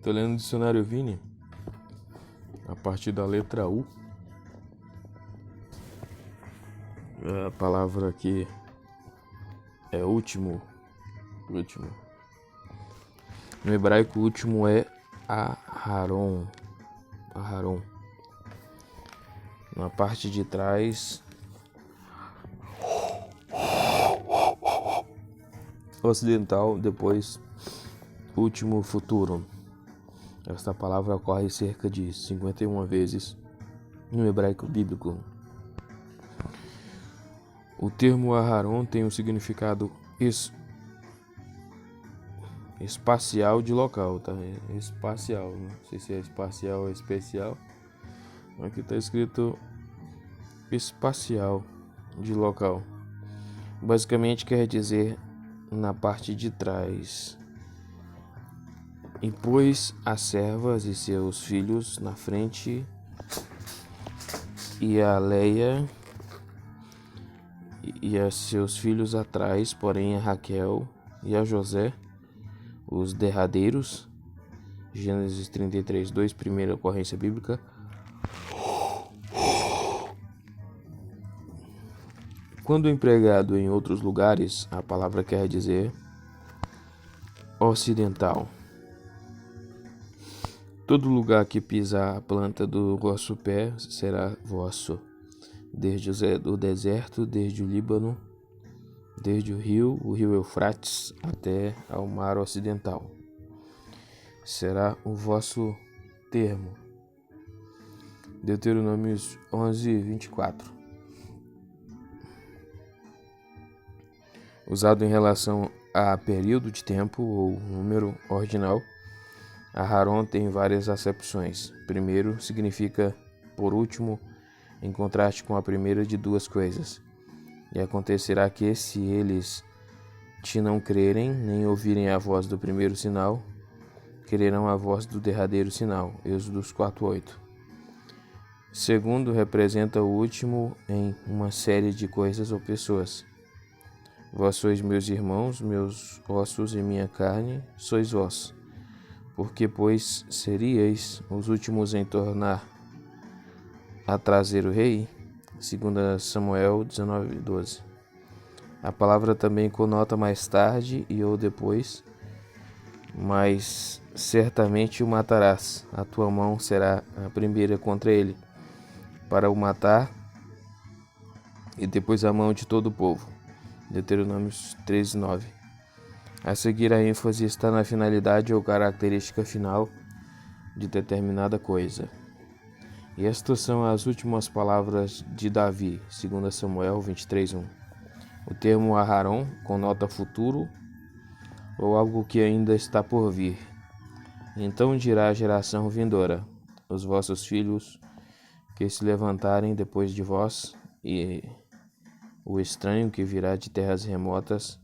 Tô lendo o dicionário Vini, a partir da letra U. A palavra aqui é último. No hebraico, o último é Aharon. Na parte de trás, ocidental, depois último futuro. Esta palavra ocorre cerca de 51 vezes no hebraico bíblico. O termo Aharon tem um significado espacial de local, tá? Espacial, não sei se é espacial ou especial. Aqui está escrito espacial de local. Basicamente quer dizer na parte de trás. E pôs as servas e seus filhos na frente, e a Leia e a seus filhos atrás, porém a Raquel e a José, os derradeiros. Gênesis 33, 2, primeira ocorrência bíblica. Quando empregado em outros lugares, a palavra quer dizer ocidental. Todo lugar que pisar a planta do vosso pé será vosso, desde o deserto, desde o Líbano, desde o rio Eufrates, até ao mar ocidental. Será o vosso termo. Deuteronômio 11, 24. Usado em relação a período de tempo ou número ordinal, Aharon tem várias acepções. Primeiro significa por último, em contraste com a primeira de duas coisas. E acontecerá que, se eles te não crerem, nem ouvirem a voz do primeiro sinal, crerão a voz do derradeiro sinal. Êxodos 4:8. Segundo, representa o último em uma série de coisas ou pessoas. Vós sois meus irmãos, meus ossos e minha carne, sois vós. Porque, pois, seríeis os últimos em tornar a trazer o rei? 2 Samuel 19:12. A palavra também conota mais tarde e ou depois, mas certamente o matarás. A tua mão será a primeira contra ele, para o matar, e depois a mão de todo o povo. Deuteronômio 13:9. A seguir, a ênfase está na finalidade ou característica final de determinada coisa. E estas são as últimas palavras de Davi, 2 Samuel 23:1. O termo Aharon conota futuro ou algo que ainda está por vir. Então dirá a geração vindoura: os vossos filhos que se levantarem depois de vós, e o estranho que virá de terras remotas,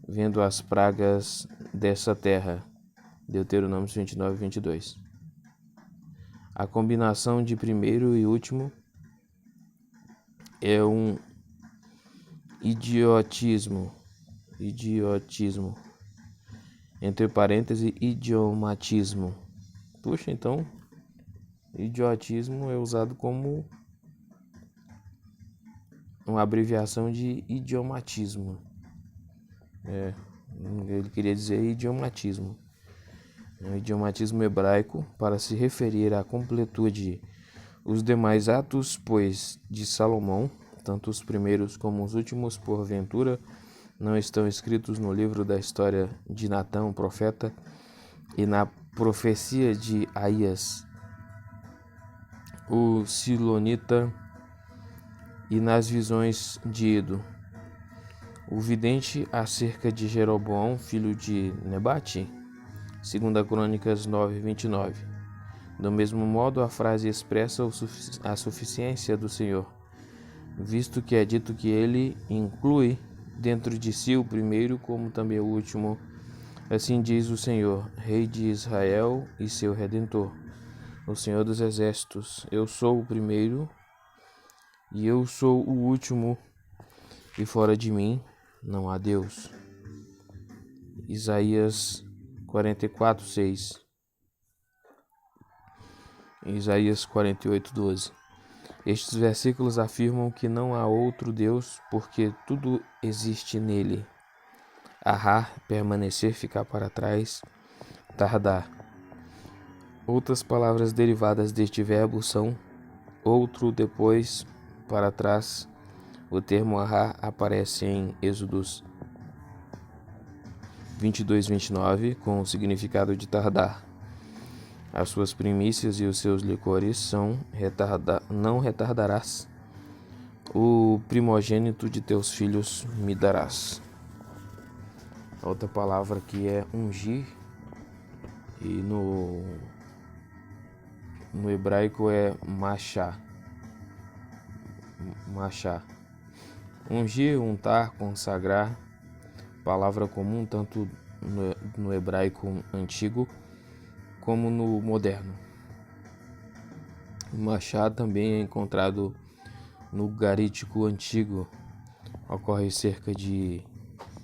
vendo as pragas dessa terra. Deuteronômio 29:22. A combinação de primeiro e último é um idiotismo, entre parênteses, idiomatismo. Puxa, então, idiotismo é usado como uma abreviação de idiomatismo. Ele queria dizer idiomatismo. O idiomatismo hebraico para se referir à completude. Os demais atos, pois, de Salomão, tanto os primeiros como os últimos, porventura, não estão escritos no livro da história de Natão, profeta, e na profecia de Aías, o Silonita, e nas visões de Edo, o vidente acerca de Jeroboão, filho de Nebate, 2 Crônicas 9:29. Do mesmo modo, a frase expressa a suficiência do Senhor, visto que é dito que ele inclui dentro de si o primeiro como também o último. Assim diz o Senhor, Rei de Israel e seu Redentor, o Senhor dos Exércitos: eu sou o primeiro e eu sou o último, e fora de mim não há Deus. Isaías 44:6. em Isaías 48:12. Estes versículos afirmam que não há outro Deus, porque tudo existe nele. Ahar, permanecer, ficar para trás, tardar. Outras palavras derivadas deste verbo são outro, depois, para trás. O termo ahar aparece em Êxodos 22:29 com o significado de tardar. As suas primícias e os seus licores são não retardarás. O primogênito de teus filhos me darás. A outra palavra aqui é ungir, e no hebraico é machá. Ungir, untar, consagrar, palavra comum tanto no hebraico antigo como no moderno. O machá também é encontrado no ugarítico antigo. Ocorre cerca de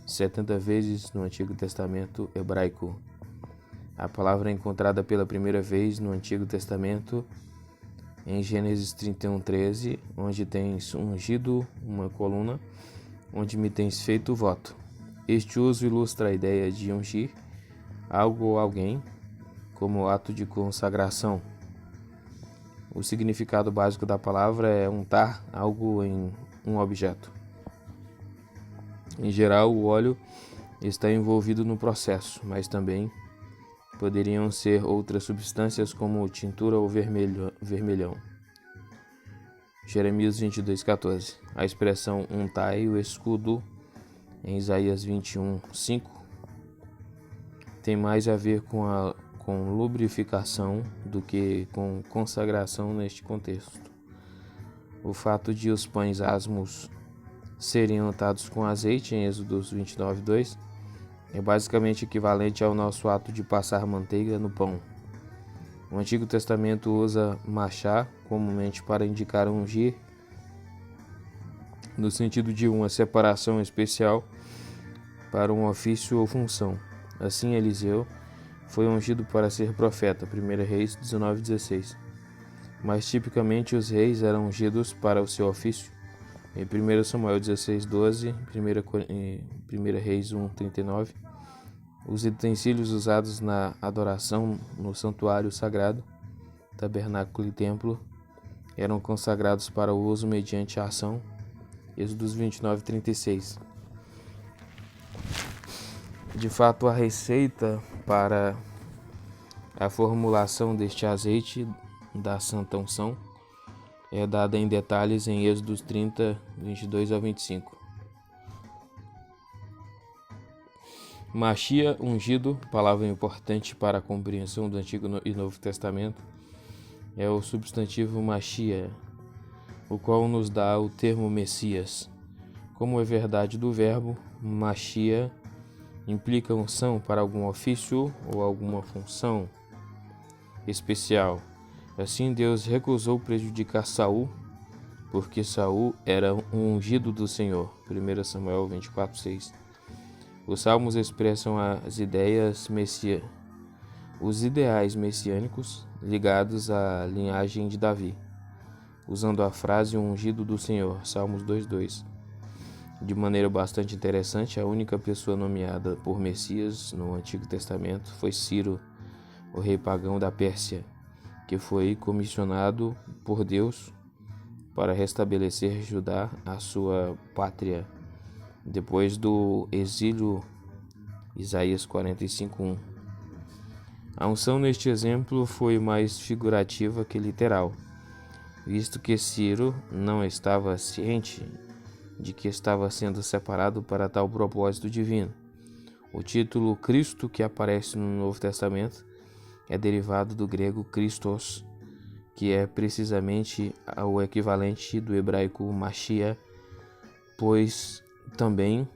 70 vezes no Antigo Testamento hebraico. A palavra é encontrada pela primeira vez no Antigo Testamento em Gênesis 31:13, onde tens ungido uma coluna, onde me tens feito voto. Este uso ilustra a ideia de ungir algo ou alguém como ato de consagração. O significado básico da palavra é untar algo em um objeto. Em geral, o óleo está envolvido no processo, mas também poderiam ser outras substâncias como tintura ou vermelhão. Jeremias 22:14. A expressão untai o escudo em Isaías 21:5 tem mais a ver com lubrificação do que com consagração neste contexto. O fato de os pães asmos serem untados com azeite em Êxodos 29:2 é basicamente equivalente ao nosso ato de passar manteiga no pão. O Antigo Testamento usa machá comumente para indicar ungir, no sentido de uma separação especial para um ofício ou função. Assim, Eliseu foi ungido para ser profeta, 1 Reis 19:16. Mas tipicamente os reis eram ungidos para o seu ofício, em 1 Samuel 16:12, 1 Reis 1:39. Os utensílios usados na adoração no santuário sagrado, tabernáculo e templo, eram consagrados para o uso mediante a ação, Êxodos 29:36. De fato, a receita para a formulação deste azeite da santa unção é dada em detalhes em Êxodos 30:22-25. Machia, ungido, palavra importante para a compreensão do Antigo e Novo Testamento, é o substantivo machia, o qual nos dá o termo Messias. Como é verdade do verbo, machia implica unção para algum ofício ou alguma função especial. Assim, Deus recusou prejudicar Saul, porque Saul era um ungido do Senhor. 1 Samuel 24:6. Os salmos expressam os ideais messiânicos ligados à linhagem de Davi, usando a frase ungido do Senhor, Salmos 2:2. De maneira bastante interessante, a única pessoa nomeada por Messias no Antigo Testamento foi Ciro, o rei pagão da Pérsia, que foi comissionado por Deus para restabelecer Judá, a sua pátria, depois do exílio. Isaías 45:1. A unção neste exemplo foi mais figurativa que literal, visto que Ciro não estava ciente de que estava sendo separado para tal propósito divino. O título Cristo, que aparece no Novo Testamento, é derivado do grego Christos, que é precisamente o equivalente do hebraico Machia, pois também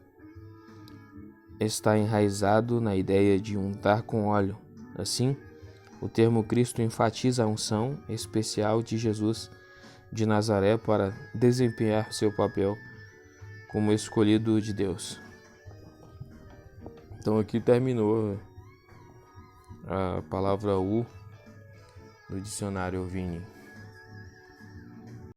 está enraizado na ideia de untar com óleo. Assim, o termo Cristo enfatiza a unção especial de Jesus de Nazaré para desempenhar seu papel como escolhido de Deus. Então aqui terminou a palavra U no dicionário, Vini?